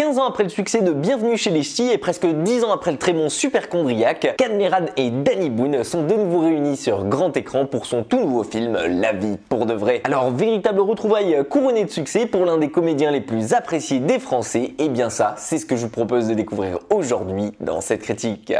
15 ans après le succès de Bienvenue chez les Ch'tis et presque 10 ans après le très bon Superchondriac, Cadmerade et Danny Boone sont de nouveau réunis sur grand écran pour son tout nouveau film La vie pour de vrai. Alors, véritable retrouvaille couronnée de succès pour l'un des comédiens les plus appréciés des Français, et bien ça, c'est ce que je vous propose de découvrir aujourd'hui dans cette critique.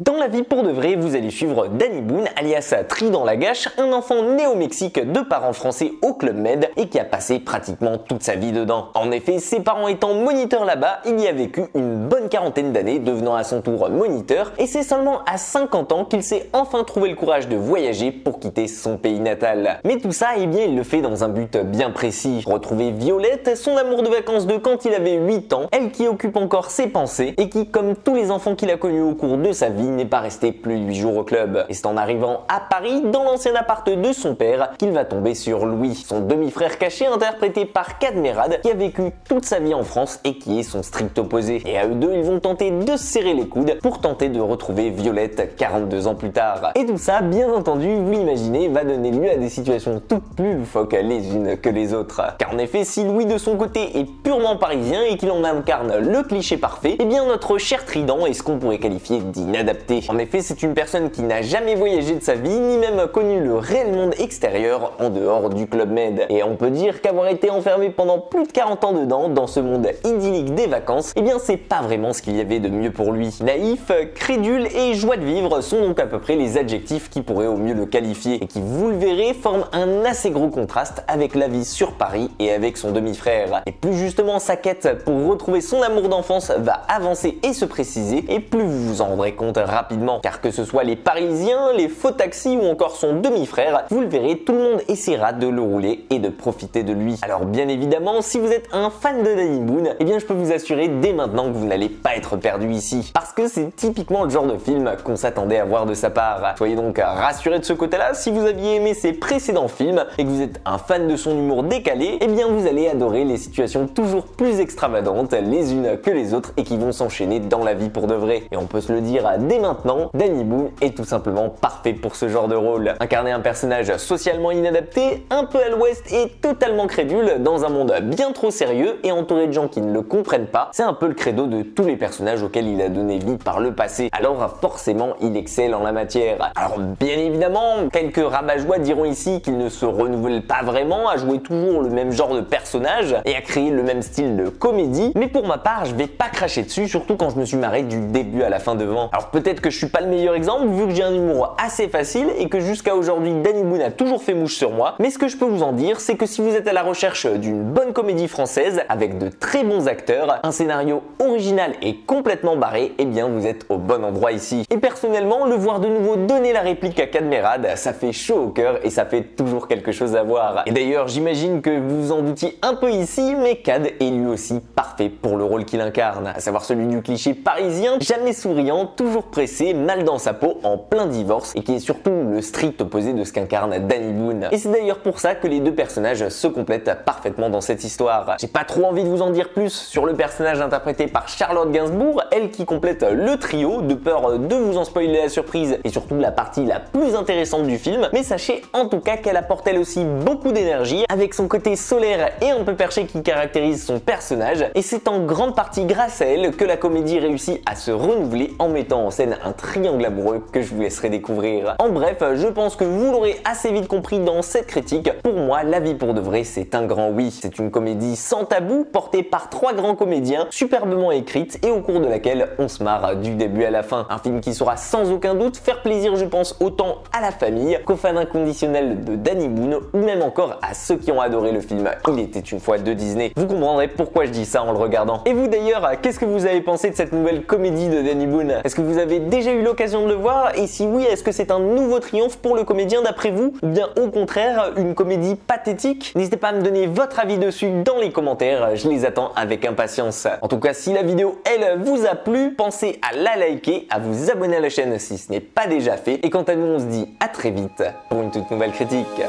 Dans La vie pour de vrai, vous allez suivre Danny Boone, alias Trident Lagache, un enfant né au Mexique de parents français au Club Med et qui a passé pratiquement toute sa vie dedans. En effet, ses parents étant moniteurs là-bas, il y a vécu une bonne quarantaine d'années, devenant à son tour moniteur, et c'est seulement à 50 ans qu'il s'est enfin trouvé le courage de voyager pour quitter son pays natal. Mais tout ça, eh bien, il le fait dans un but bien précis. Retrouver Violette, son amour de vacances de quand il avait 8 ans, elle qui occupe encore ses pensées et qui, comme tous les enfants qu'il a connus au cours de sa vie, n'est pas resté plus de 8 jours au club. Et c'est en arrivant à Paris, dans l'ancien appart de son père, qu'il va tomber sur Louis, son demi-frère caché interprété par Cadmerade, qui a vécu toute sa vie en France et qui est son strict opposé. Et à eux deux, ils vont tenter de se serrer les coudes pour tenter de retrouver Violette 42 ans plus tard. Et tout ça, bien entendu, vous l'imaginez, va donner lieu à des situations toutes plus loufoques les unes que les autres. Car en effet, si Louis de son côté est purement parisien et qu'il en incarne le cliché parfait, eh bien notre cher Trident est ce qu'on pourrait qualifier d'inadapté. En effet, c'est une personne qui n'a jamais voyagé de sa vie, ni même connu le réel monde extérieur en dehors du Club Med. Et on peut dire qu'avoir été enfermé pendant plus de 40 ans dedans, dans ce monde idyllique des vacances, eh bien c'est pas vraiment ce qu'il y avait de mieux pour lui. Naïf, crédule et joie de vivre sont donc à peu près les adjectifs qui pourraient au mieux le qualifier, et qui, vous le verrez, forment un assez gros contraste avec la vie sur Paris et avec son demi-frère. Et plus justement sa quête pour retrouver son amour d'enfance va avancer et se préciser, et plus vous vous en rendrez compte rapidement, car que ce soit les Parisiens, les faux taxis ou encore son demi-frère, vous le verrez, tout le monde essaiera de le rouler et de profiter de lui. Alors bien évidemment, si vous êtes un fan de Danny Boone, eh bien je peux vous assurer dès maintenant que vous n'allez pas être perdu ici, parce que c'est typiquement le genre de film qu'on s'attendait à voir de sa part. Soyez donc rassurés de ce côté-là, si vous aviez aimé ses précédents films et que vous êtes un fan de son humour décalé, eh bien vous allez adorer les situations toujours plus extravagantes les unes que les autres et qui vont s'enchaîner dans La vie pour de vrai. Et on peut se le dire dès maintenant, Danny Boone est tout simplement parfait pour ce genre de rôle. Incarner un personnage socialement inadapté, un peu à l'ouest et totalement crédule dans un monde bien trop sérieux et entouré de gens qui ne le comprennent pas, c'est un peu le credo de tous les personnages auxquels il a donné vie par le passé. Alors forcément, il excelle en la matière. Alors bien évidemment, quelques rabat-joie diront ici qu'il ne se renouvelle pas vraiment à jouer toujours le même genre de personnage et à créer le même style de comédie, mais pour ma part, je vais pas cracher dessus, surtout quand je me suis marré du début à la fin devant. Alors peut-être que je suis pas le meilleur exemple vu que j'ai un humour assez facile et que jusqu'à aujourd'hui Danny Boone a toujours fait mouche sur moi, mais ce que je peux vous en dire, c'est que si vous êtes à la recherche d'une bonne comédie française avec de très bons acteurs, un scénario original et complètement barré, eh bien vous êtes au bon endroit ici. Et personnellement, le voir de nouveau donner la réplique à Cadmerade, ça fait chaud au cœur et ça fait toujours quelque chose à voir. Et d'ailleurs, j'imagine que vous vous en doutiez un peu ici, mais Cad est lui aussi parfait pour le rôle qu'il incarne, à savoir celui du cliché parisien, jamais souriant, toujours pressé, mal dans sa peau, en plein divorce, et qui est surtout le strict opposé de ce qu'incarne Danny Boone. Et c'est d'ailleurs pour ça que les deux personnages se complètent parfaitement dans cette histoire. J'ai pas trop envie de vous en dire plus sur le personnage interprété par Charlotte Gainsbourg, elle qui complète le trio, de peur de vous en spoiler la surprise et surtout la partie la plus intéressante du film, mais sachez en tout cas qu'elle apporte elle aussi beaucoup d'énergie, avec son côté solaire et un peu perché qui caractérise son personnage, et c'est en grande partie grâce à elle que la comédie réussit à se renouveler en mettant en scène un triangle amoureux que je vous laisserai découvrir. En bref, je pense que vous l'aurez assez vite compris dans cette critique. Pour moi, La vie pour de vrai, c'est un grand oui. C'est une comédie sans tabou, portée par trois grands comédiens, superbement écrite et au cours de laquelle on se marre du début à la fin. Un film qui saura sans aucun doute faire plaisir, je pense, autant à la famille qu'aux fans inconditionnels de Danny Boone ou même encore à ceux qui ont adoré le film Il était une fois de Disney. Vous comprendrez pourquoi je dis ça en le regardant. Et vous d'ailleurs, qu'est-ce que vous avez pensé de cette nouvelle comédie de Danny Boone? Est-ce que vous avez déjà eu l'occasion de le voir? Et si oui, est-ce que c'est un nouveau triomphe pour le comédien d'après vous? Ou bien au contraire, une comédie pathétique? N'hésitez pas à me donner votre avis dessus dans les commentaires, je les attends avec impatience. En tout cas, si la vidéo, elle, vous a plu, pensez à la liker, à vous abonner à la chaîne si ce n'est pas déjà fait. Et quant à nous, on se dit à très vite pour une toute nouvelle critique.